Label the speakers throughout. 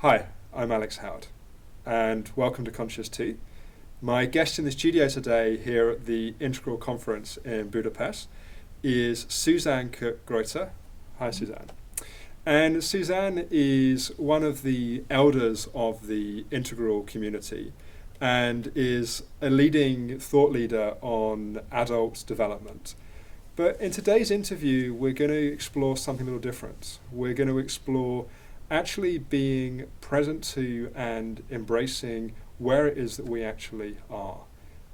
Speaker 1: Hi, I'm Alex Howard, and welcome to Conscious Tea. My guest in the studio today here at the Integral Conference in Budapest is Susanne Cook-Greuter. Hi, Susanne. And Susanne is one of the elders of the Integral community and is a leading thought leader on adult development. But in today's interview, we're going to explore something a little different. We're going to explore actually being present to and embracing where it is that we actually are.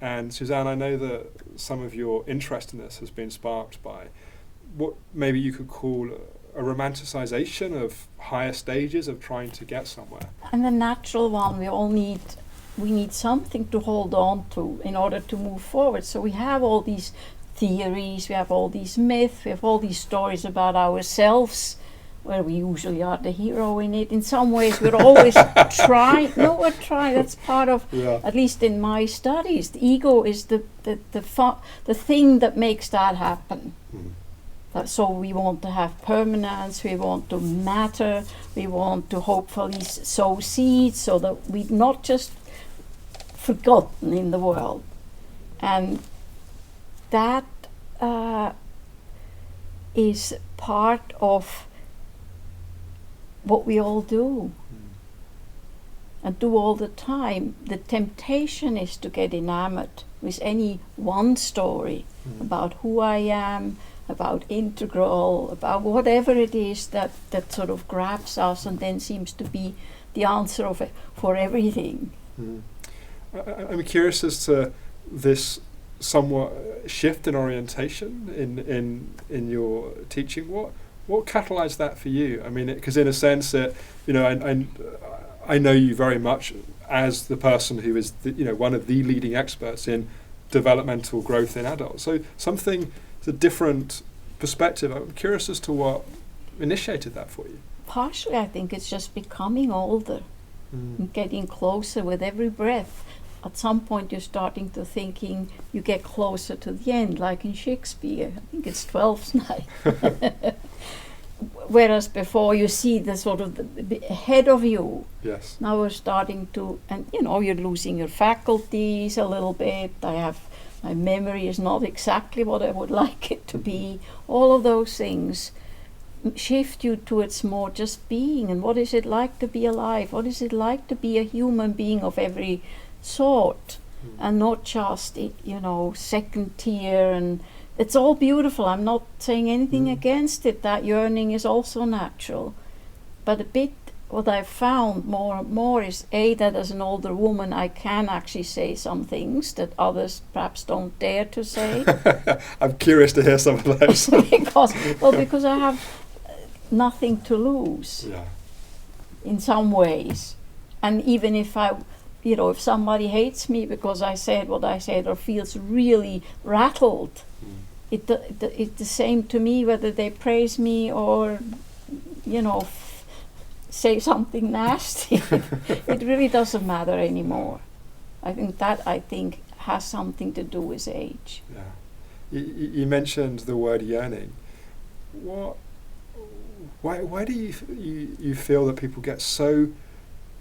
Speaker 1: And Susanne, I know that some of your interest in this has been sparked by what maybe you could call a romanticization of higher stages of trying to get somewhere.
Speaker 2: And the natural one, we need something to hold on to in order to move forward. So we have all these theories, we have all these myths, we have all these stories about ourselves, where we usually are the hero in it. In some ways we're always trying, that's part of, at least in my studies, the ego is the thing that makes that happen. So we want to have permanence, we want to matter, we want to hopefully sow seeds so that we're not just forgotten in the world. And that is part of what we all do and do all the time. The temptation is to get enamored with any one story about who I am, about Integral, about whatever it is that sort of grabs us and then seems to be the answer for everything.
Speaker 1: I'm curious as to this somewhat shift in orientation in your teaching. What catalyzed that for you? I mean, because in a sense, I know you very much as the person who is one of the leading experts in developmental growth in adults. So it's a different perspective. I'm curious as to what initiated that for you.
Speaker 2: Partially, I think it's just becoming older and getting closer with every breath. At some point, you're starting to thinking you get closer to the end, like in Shakespeare. I think it's 12th night. Whereas before you see the sort of the ahead of you.
Speaker 1: Yes.
Speaker 2: Now we're starting to, and you're losing your faculties a little bit. My memory is not exactly what I would like it to be. All of those things shift you towards more just being. And what is it like to be alive? What is it like to be a human being of every sort, and not just second tier? And it's all beautiful. I'm not saying anything against it. That yearning is also natural, but a bit what I've found more and more is that as an older woman I can actually say some things that others perhaps don't dare to say.
Speaker 1: I'm curious to hear some of those.
Speaker 2: because I have nothing to lose in some ways. And even if if somebody hates me because I said what I said or feels really rattled, it's the same to me whether they praise me or say something nasty. It really doesn't matter anymore. I think that has something to do with age.
Speaker 1: You mentioned the word yearning. Why do you feel that people get so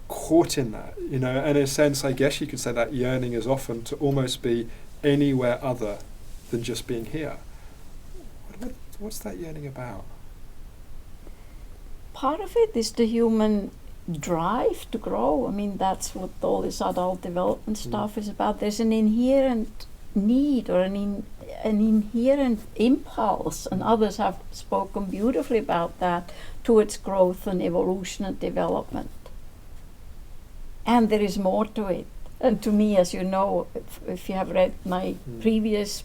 Speaker 1: caught in that? And in a sense, I guess you could say that yearning is often to almost be anywhere other than just being here. What's that yearning about?
Speaker 2: Part of it is the human drive to grow. I mean, that's what all this adult development stuff is about. There's an inherent need or an inherent impulse, and others have spoken beautifully about that, towards growth and evolution and development. And there is more to it. And to me, as you know, if you have read my previous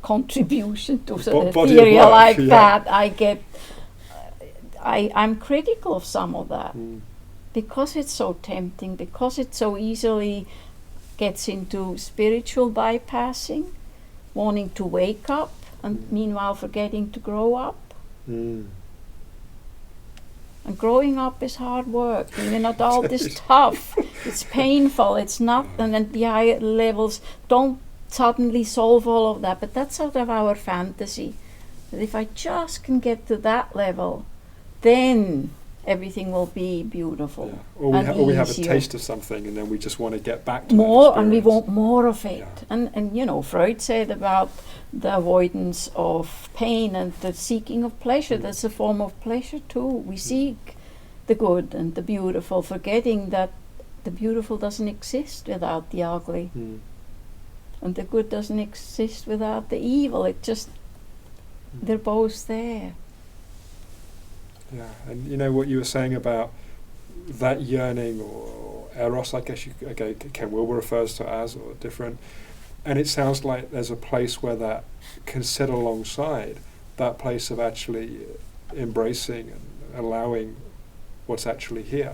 Speaker 2: contribution to the theory like that, I'm critical of some of that because it's so tempting, because it so easily gets into spiritual bypassing, wanting to wake up and meanwhile forgetting to grow up. And growing up is hard work. Being an adult is tough. It's painful. It's not, and then the higher levels don't suddenly solve all of that. But that's sort of our fantasy. That if I just can get to that level, then everything will be beautiful.
Speaker 1: Yeah. Or we have a taste of something and then we just want to get back to
Speaker 2: more,
Speaker 1: that
Speaker 2: and we
Speaker 1: experience.
Speaker 2: want more of it.
Speaker 1: Yeah.
Speaker 2: And you know, Freud said about the avoidance of pain and the seeking of pleasure. That's a form of pleasure too. We seek the good and the beautiful, forgetting that the beautiful doesn't exist without the ugly, and the good doesn't exist without the evil. It just, they're both there.
Speaker 1: Yeah, and you know what you were saying about that yearning or eros, I guess Ken Wilber refers to it as, or different, and it sounds like there's a place where that can sit alongside that place of actually embracing and allowing what's actually here.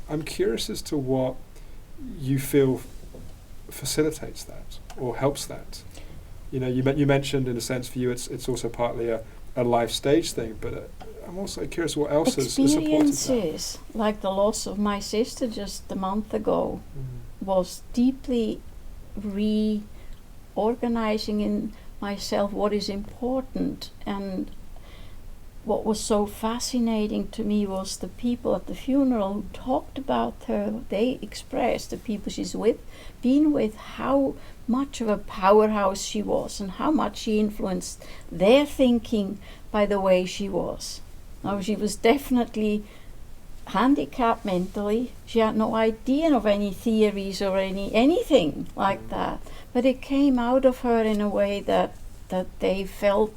Speaker 1: I'm curious as to what you feel facilitates that or helps that. You know, you mentioned in a sense for you it's also partly a life stage thing, but I'm also curious what else has supported that.
Speaker 2: Experiences like the loss of my sister just a month ago was deeply reorganizing in myself what is important. And what was so fascinating to me was the people at the funeral who talked about her. They expressed, the people she's been with, how much of a powerhouse she was and how much she influenced their thinking by the way she was. Now, she was definitely handicapped mentally. She had no idea of any theories or anything like that. But it came out of her in a way that they felt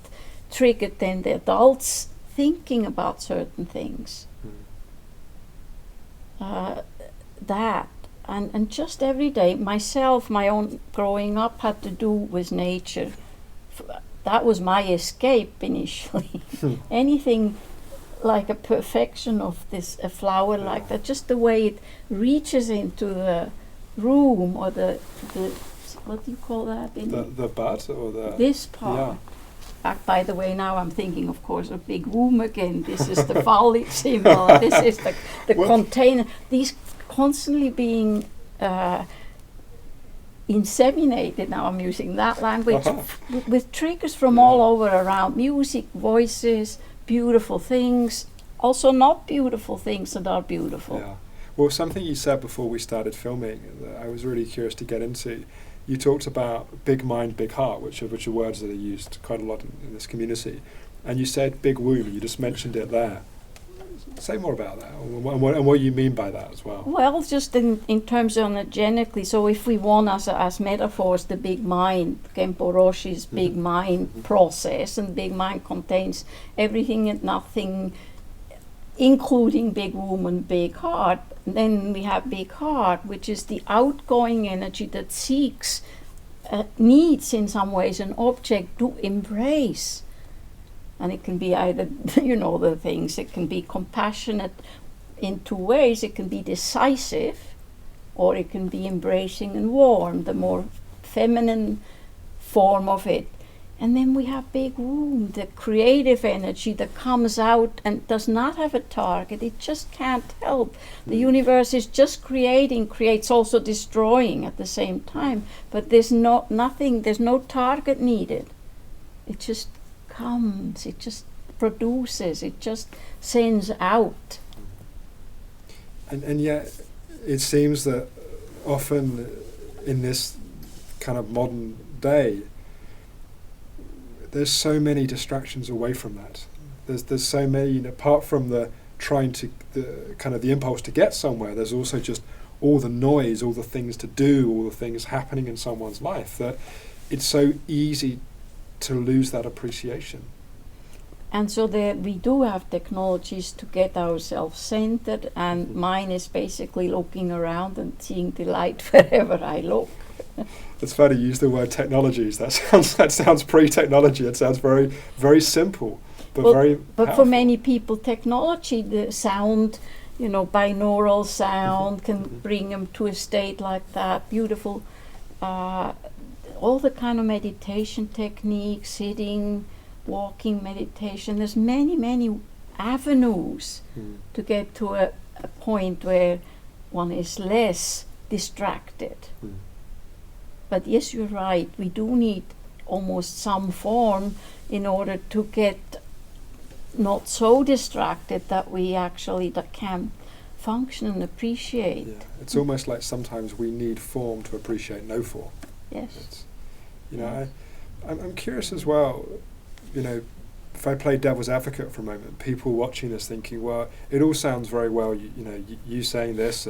Speaker 2: triggered then the adults thinking about certain things. That and just every day, myself, my own growing up had to do with nature. That was my escape initially. Anything like a perfection of a flower like that, just the way it reaches into the room or the what do you call that?
Speaker 1: The bud or
Speaker 2: this part.
Speaker 1: Yeah.
Speaker 2: By the way, now I'm thinking, of course, of big womb again. This is the phallic symbol. And this is the container. These constantly being inseminated. Now I'm using that language with triggers from all over around: music, voices, beautiful things, also not beautiful things that are beautiful.
Speaker 1: Yeah. Well, something you said before we started filming that I was really curious to get into. You talked about big mind, big heart, which are words that are used quite a lot in this community. And you said big womb, you just mentioned it there. Say more about that, and what you mean by that as well.
Speaker 2: Well, just in terms of energetically, so if we want as metaphors the big mind, Kempo Roshi's big mind process, and big mind contains everything and nothing, including big womb and big heart. And then we have big heart, which is the outgoing energy that seeks, needs in some ways an object to embrace. And it can be either, the things, it can be compassionate in two ways. It can be decisive, or it can be embracing and warm, the more feminine form of it. And then we have big womb, the creative energy that comes out and does not have a target. It just can't help. The universe is just creates also destroying at the same time. But there's no target needed. It just comes, it just produces, it just sends out.
Speaker 1: And yet it seems that often in this kind of modern day, there's so many distractions away from that. There's so many, apart from the impulse to get somewhere, there's also just all the noise, all the things to do, all the things happening in someone's life, that it's so easy to lose that appreciation.
Speaker 2: And so we do have technologies to get ourselves centered, and mine is basically looking around and seeing the light wherever I look.
Speaker 1: It's funny you use the word technologies. That sounds pre-technology. It sounds very, very simple, but very powerful.
Speaker 2: But for many people, technology, the sound, binaural sound can bring them to a state like that. Beautiful, all the kind of meditation techniques, sitting, walking meditation. There's many, many avenues to get to a point where one is less distracted. But yes, you're right, we do need almost some form in order to get not so distracted that we actually that can function and appreciate.
Speaker 1: Yeah. It's almost like sometimes we need form to appreciate no form.
Speaker 2: Yes.
Speaker 1: It's, you know, I'm curious as well, you know, if I play devil's advocate for a moment, people watching this thinking, well, it all sounds very well, you saying this,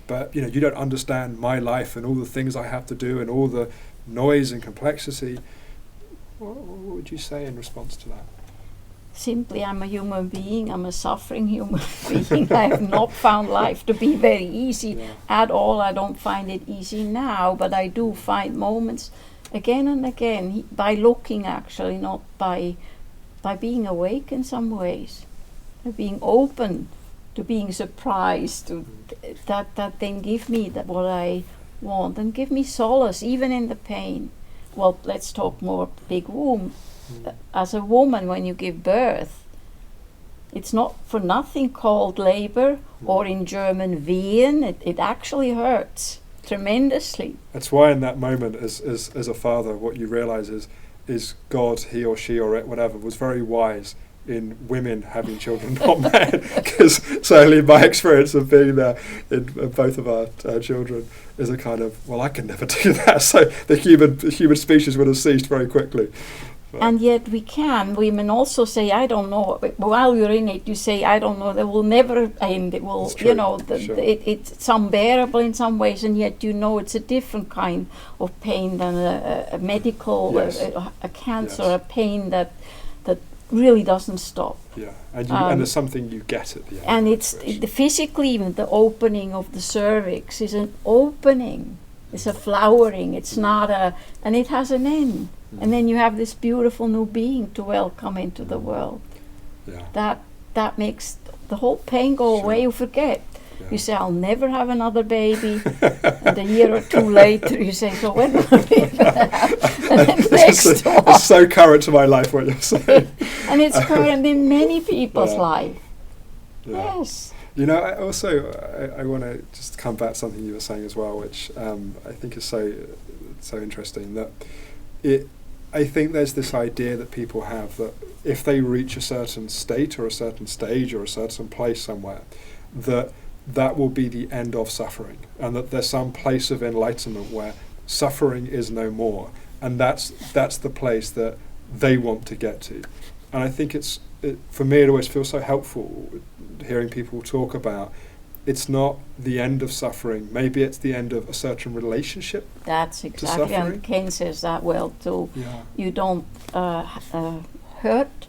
Speaker 1: but you know, you don't understand my life and all the things I have to do and all the noise and complexity. What would you say in response to that?
Speaker 2: Simply, I'm a human being. I'm a suffering human being. I have not found life to be very easy at all. I don't find it easy now, but I do find moments again and again by looking, actually, not by being awake in some ways, by being open to being surprised, to that then give me what I want and give me solace even in the pain. Well, let's talk more big womb. As a woman, when you give birth, it's not for nothing called labor, or in German wehen. It actually hurts tremendously.
Speaker 1: That's why in that moment, as a father, what you realise is God, he or she or it, whatever, was very wise in women having children, not men. Because certainly my experience of being there in both of our children is a kind of, well, I can never do that. So the human species would have ceased very quickly.
Speaker 2: And yet we can. Women also say, I don't know. While you're in it, you say, I don't know. That will never end. It will, you know, it's unbearable in some ways, and yet you know it's a different kind of pain than a medical, a cancer, a pain that really doesn't stop.
Speaker 1: Yeah, and there's something you get at the end.
Speaker 2: And it's physically, even the opening of the cervix is an opening. It's a flowering. It's not and it has an end. And then you have this beautiful new being to welcome into the world. Yeah. That makes the whole pain go away. You forget. Yeah. You say, I'll never have another baby. And a year or two later, you say, so when will we have next one?
Speaker 1: It's so current to my life, what you're saying.
Speaker 2: And it's current in many people's life. Yeah. Yes.
Speaker 1: You know, I want to just come back to something you were saying as well, which I think is so interesting, that I think there's this idea that people have that if they reach a certain state or a certain stage or a certain place somewhere, that will be the end of suffering, and that there's some place of enlightenment where suffering is no more, and that's the place that they want to get to. And I think for me it always feels so helpful hearing people talk about it's not the end of suffering. Maybe it's the end of a certain relationship.
Speaker 2: That's exactly, and Ken says that well too. Yeah. You don't hurt.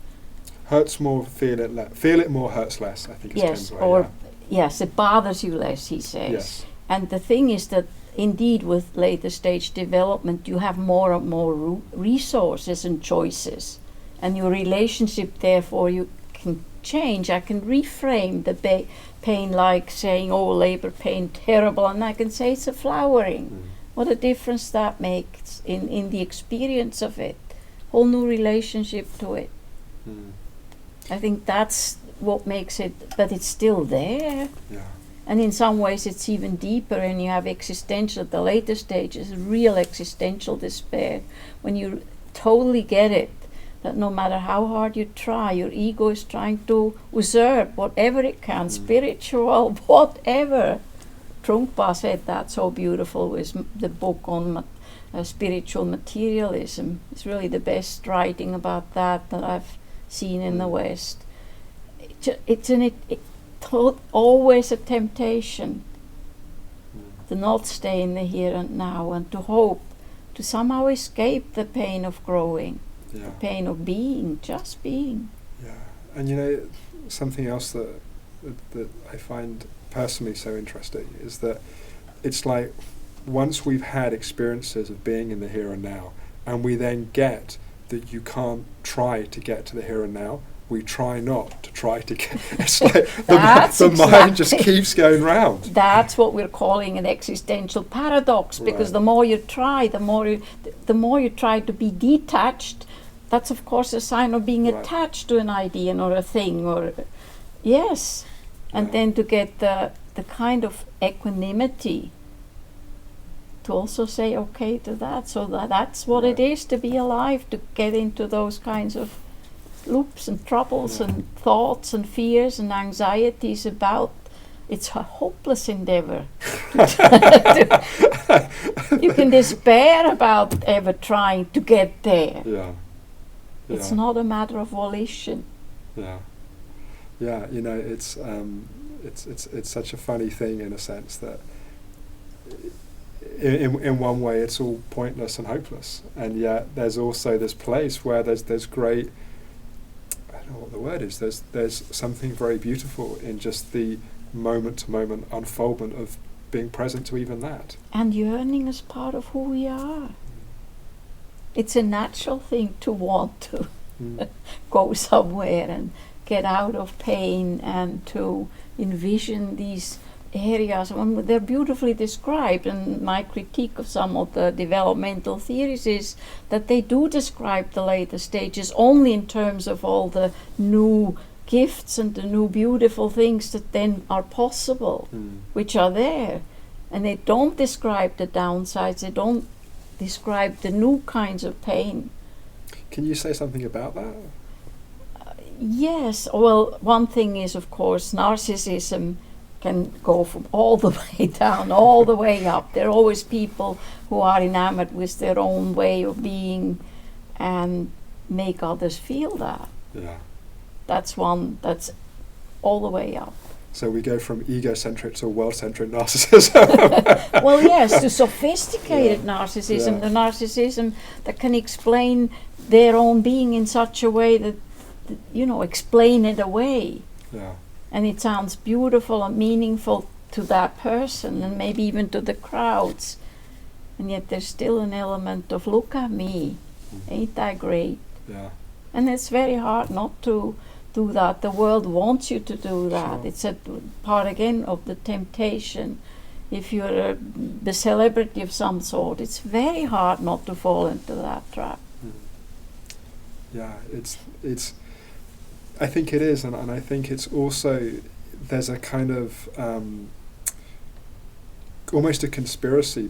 Speaker 1: Hurts more, feel it more, hurts less, I think is Ken's way.
Speaker 2: Yes, it bothers you less, he says. Yes. And the thing is that indeed with later stage development you have more and more resources and choices. And your relationship, therefore, you can change. I can reframe the pain like saying, oh, labor pain, terrible, and I can say it's a flowering. What a difference that makes in the experience of it. Whole new relationship to it. I think that's what makes it, but it's still there. Yeah. And in some ways it's even deeper, and you have existential, at the later stages, real existential despair, when you totally get it, that no matter how hard you try, your ego is trying to usurp whatever it can, spiritual, whatever. Trungpa said that so beautiful with the book on spiritual materialism. It's really the best writing about that I've seen in the West. It's always a temptation to not stay in the here and now, and to hope to somehow escape the pain of growing. Yeah. The pain of being, just being.
Speaker 1: Yeah, and you know, something else that I find personally so interesting is that it's like once we've had experiences of being in the here and now, and we then get that you can't try to get to the here and now, we try not to try to get. It's like the mind just keeps going round.
Speaker 2: That's what we're calling an existential paradox, because the more you try, the more you try to be detached. That's of course a sign of being attached to an idea or a thing, or and then to get the kind of equanimity to also say okay to that, so that's what it is to be alive, to get into those kinds of loops and troubles and thoughts and fears and anxieties about. It's a hopeless endeavor. You can despair about ever trying to get there.
Speaker 1: Yeah.
Speaker 2: It's not a matter of volition.
Speaker 1: Yeah. Yeah, you know, it's such a funny thing in a sense that in one way it's all pointless and hopeless, and yet there's also this place where there's great, I don't know what the word is, there's something very beautiful in just the moment-to-moment unfoldment of being present to even that.
Speaker 2: And yearning is part of who we are. It's a natural thing to want to go somewhere and get out of pain and to envision these areas. They're beautifully described, and my critique of some of the developmental theories is that they do describe the later stages only in terms of all the new gifts and the new beautiful things that then are possible, which are there. And they don't describe the downsides, they don't describe the new kinds of pain.
Speaker 1: Can you say something about that?
Speaker 2: Yes, well, one thing is, of course, narcissism can go from all the way down, all the way up. There are always people who are enamored with their own way of being and make others feel that.
Speaker 1: Yeah.
Speaker 2: That's one that's all the way up.
Speaker 1: So we go from egocentric to world-centric narcissism.
Speaker 2: Well, yes, to sophisticated narcissism, the narcissism that can explain their own being in such a way that, explain it away.
Speaker 1: Yeah.
Speaker 2: And it sounds beautiful and meaningful to that person and maybe even to the crowds. And yet there's still an element of, look at me, ain't I great?
Speaker 1: Yeah.
Speaker 2: And it's very hard not to do that. The world wants you to do that.
Speaker 1: Sure.
Speaker 2: It's a part again of the temptation. If you're the celebrity of some sort, it's very hard not to fall into that trap.
Speaker 1: Yeah, it's I think it is, and I think it's also, there's a kind of almost a conspiracy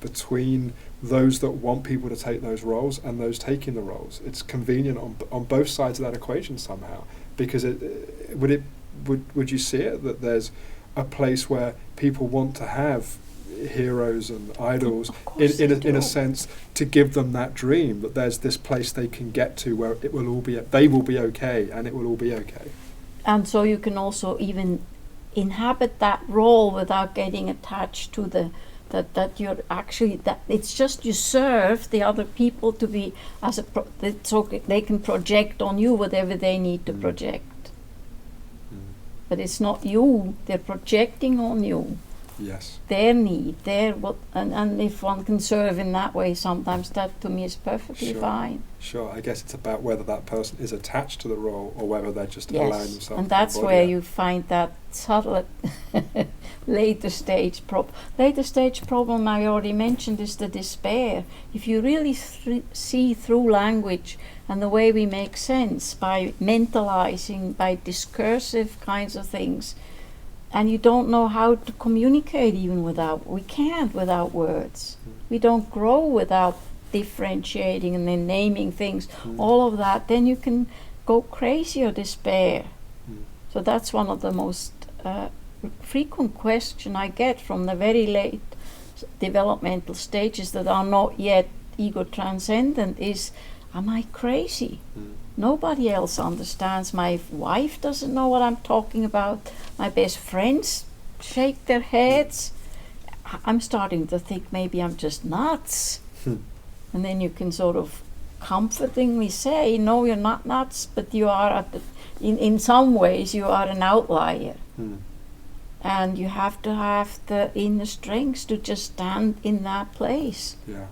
Speaker 1: between those that want people to take those roles and those taking the roles. It's convenient on both sides of that equation somehow, because would you see it that there's a place where people want to have heroes and idols in a sense to give them that dream that there's this place they can get to where it will all be, they will be okay and it will all be okay.
Speaker 2: And so you can also even inhabit that role without getting attached to that you're actually, that it's just you serve the other people to be so they can project on you whatever they need to project. But it's not you, they're projecting on you.
Speaker 1: Yes.
Speaker 2: Their need, and if one can serve in that way, sometimes that to me is perfectly fine.
Speaker 1: Sure, I guess it's about whether that person is attached to the role or whether they're just allowing themselves.
Speaker 2: And that's where you find that subtle later stage problem. Later stage problem I already mentioned is the despair. If you really see through language and the way we make sense by mentalizing, by discursive kinds of things, and you don't know how to communicate we can't without words. We don't grow without differentiating and then naming things, all of that, then you can go crazy or despair. So that's one of the most frequent questions I get from the very late developmental stages that are not yet ego transcendent is, am I crazy? Nobody else understands. My wife doesn't know what I'm talking about. My best friends shake their heads. I'm starting to think maybe I'm just nuts. And then you can sort of comfortingly say, no, you're not nuts, but you are in some ways you are an outlier. And you have to have the inner strength to just stand in that place.
Speaker 1: Yeah.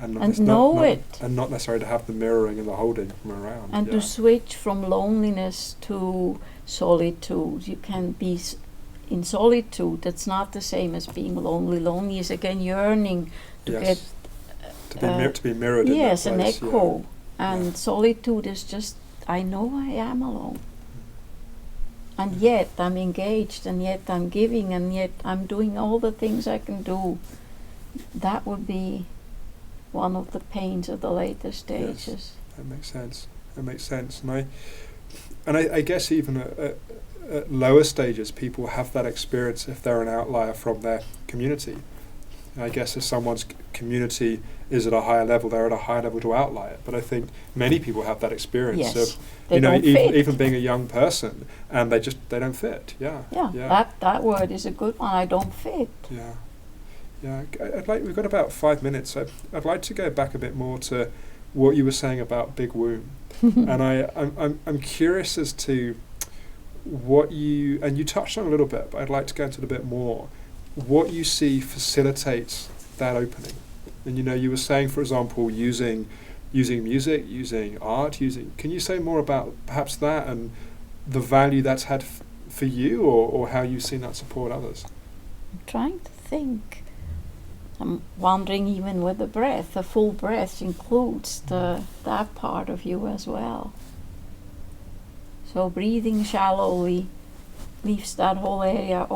Speaker 2: And know it.
Speaker 1: And not necessarily to have the mirroring and the holding from around.
Speaker 2: And to switch from loneliness to solitude. You can be in solitude. That's not the same as being lonely. Lonely is again yearning to get...
Speaker 1: To be mirrored in that place.
Speaker 2: An echo. And solitude is just, I know I am alone. And yet I'm engaged, and yet I'm giving, and yet I'm doing all the things I can do. That would be one of the pains of the later stages.
Speaker 1: Yes, that makes sense. That makes sense. And I guess even at lower stages, people have that experience if they're an outlier from their community. I guess if someone's community is at a higher level, they're at a higher level to outlier. But I think many people have that experience of, even being a young person, and they don't fit. Yeah.
Speaker 2: That word is a good one. I don't fit.
Speaker 1: Yeah. We've got about 5 minutes. So I'd like to go back a bit more to what you were saying about big womb, and I'm curious as to what you touched on a little bit, but I'd like to go into it a bit more. What you see facilitates that opening, and you were saying, for example, using music, using art, Can you say more about perhaps that and the value that's had for you, or how you've seen that support others?
Speaker 2: I'm trying to think. I'm wondering even with the breath, the full breath includes that part of you as well. So breathing shallowly leaves that whole area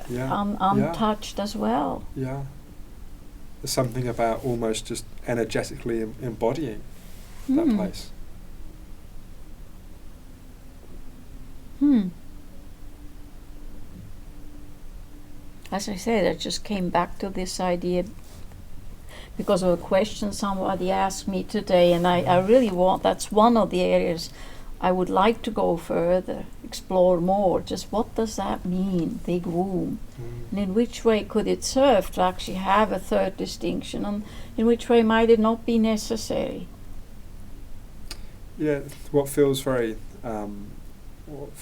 Speaker 2: untouched as well.
Speaker 1: Yeah. There's something about almost just energetically embodying that place.
Speaker 2: As I said, I just came back to this idea because of a question somebody asked me today, and I really that's one of the areas I would like to go further, explore more. Just what does that mean, big womb? And in which way could it serve to actually have a third distinction, and in which way might it not be necessary?
Speaker 1: Yeah, what feels very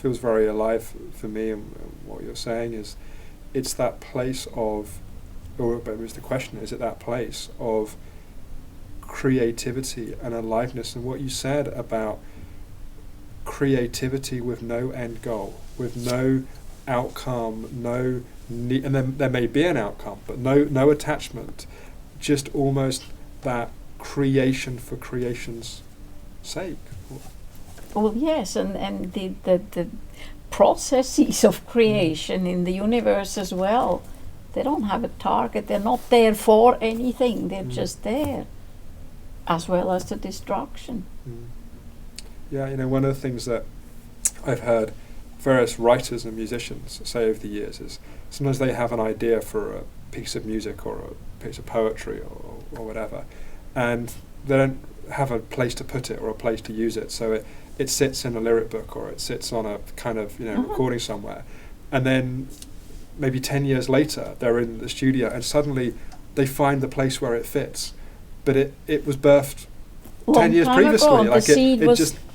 Speaker 1: alive for me, and what you're saying is, it's that place of, or maybe the question is, it that place of creativity and aliveness, and what you said about creativity with no end goal, with no outcome, no need, and then there may be an outcome, but no attachment, just almost that creation for creation's sake.
Speaker 2: Well, yes, and the processes of creation in the universe as well, they don't have a target, they're not there for anything, they're just there, as well as the destruction.
Speaker 1: Yeah, one of the things that I've heard various writers and musicians say over the years is sometimes they have an idea for a piece of music or a piece of poetry or whatever, and they don't have a place to put it or a place to use it, so it sits in a lyric book, or it sits on a kind of recording somewhere, and then maybe 10 years later they're in the studio and suddenly they find the place where it fits, but it was birthed 10 years previously.
Speaker 2: Ago, the seed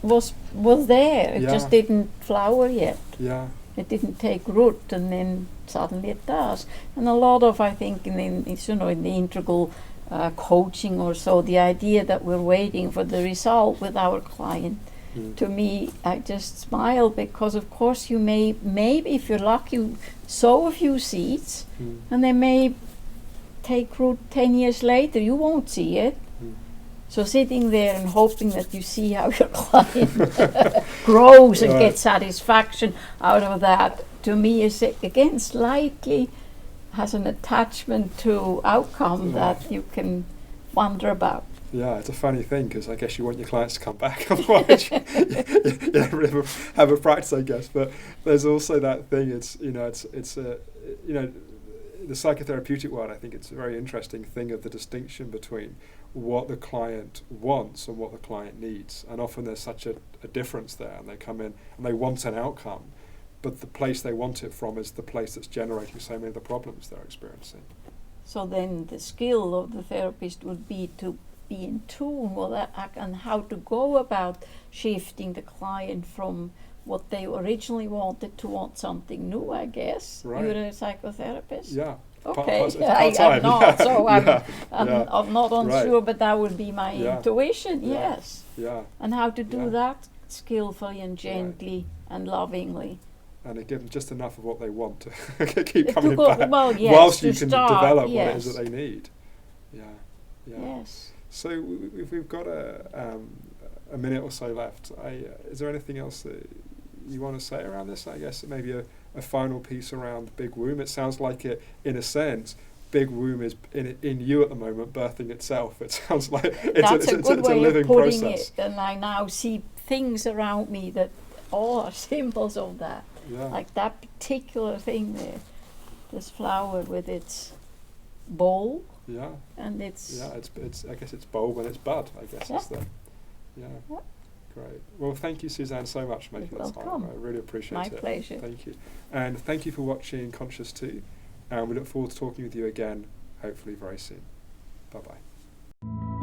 Speaker 2: was there. It just didn't flower yet.
Speaker 1: Yeah.
Speaker 2: It didn't take root, and then suddenly it does. And a lot of, I think, in the integral coaching or so, the idea that we're waiting for the result with our client. To me, I just smile, because of course you maybe if you're lucky, sow a few seeds, and they may take root 10 years later. You won't see it. So sitting there and hoping that you see how your client grows and gets satisfaction out of that, to me is again slightly has an attachment to outcome that you can wonder about.
Speaker 1: Yeah, it's a funny thing, because I guess you want your clients to come back, otherwise you don't really have a practice, I guess. But there's also that thing. It's the psychotherapeutic world. I think it's a very interesting thing of the distinction between what the client wants and what the client needs, and often there's such a difference there, and they come in and they want an outcome, but the place they want it from is the place that's generating so many of the problems they're experiencing.
Speaker 2: So then the skill of the therapist would be to be in tune with that, and how to go about shifting the client from what they originally wanted to want something new, I guess.
Speaker 1: Right.
Speaker 2: You're a psychotherapist?
Speaker 1: Yeah.
Speaker 2: Okay,
Speaker 1: I'm
Speaker 2: not, so I'm not unsure,
Speaker 1: right.
Speaker 2: But that would be my intuition, yes.
Speaker 1: Yeah.
Speaker 2: And how to do that skillfully and gently and lovingly.
Speaker 1: And give them just enough of what they want to keep coming back,
Speaker 2: whilst
Speaker 1: you can develop what it is that they need. Yeah.
Speaker 2: Yes.
Speaker 1: So we've got a minute or so left. Is there anything else that you want to say around this? I guess maybe a final piece around big womb. It sounds like it, in a sense, big womb is in you at the moment, birthing itself. It sounds like it's a living
Speaker 2: way
Speaker 1: process.
Speaker 2: of putting it, and I now see things around me that all are symbols of that.
Speaker 1: Yeah.
Speaker 2: Like that particular thing there, this flower with its bowl
Speaker 1: Yeah.
Speaker 2: and its
Speaker 1: It's I guess it's bulb and it's bud. I guess
Speaker 2: Yeah.
Speaker 1: is the. Yeah.
Speaker 2: Yeah.
Speaker 1: Great. Well, thank you, Susanne, so much for making
Speaker 2: You're
Speaker 1: the time.
Speaker 2: welcome.
Speaker 1: I really appreciate
Speaker 2: My
Speaker 1: it.
Speaker 2: pleasure.
Speaker 1: Thank you. And thank you for watching Conscious 2. And we look forward to talking with you again, hopefully very soon. Bye-bye.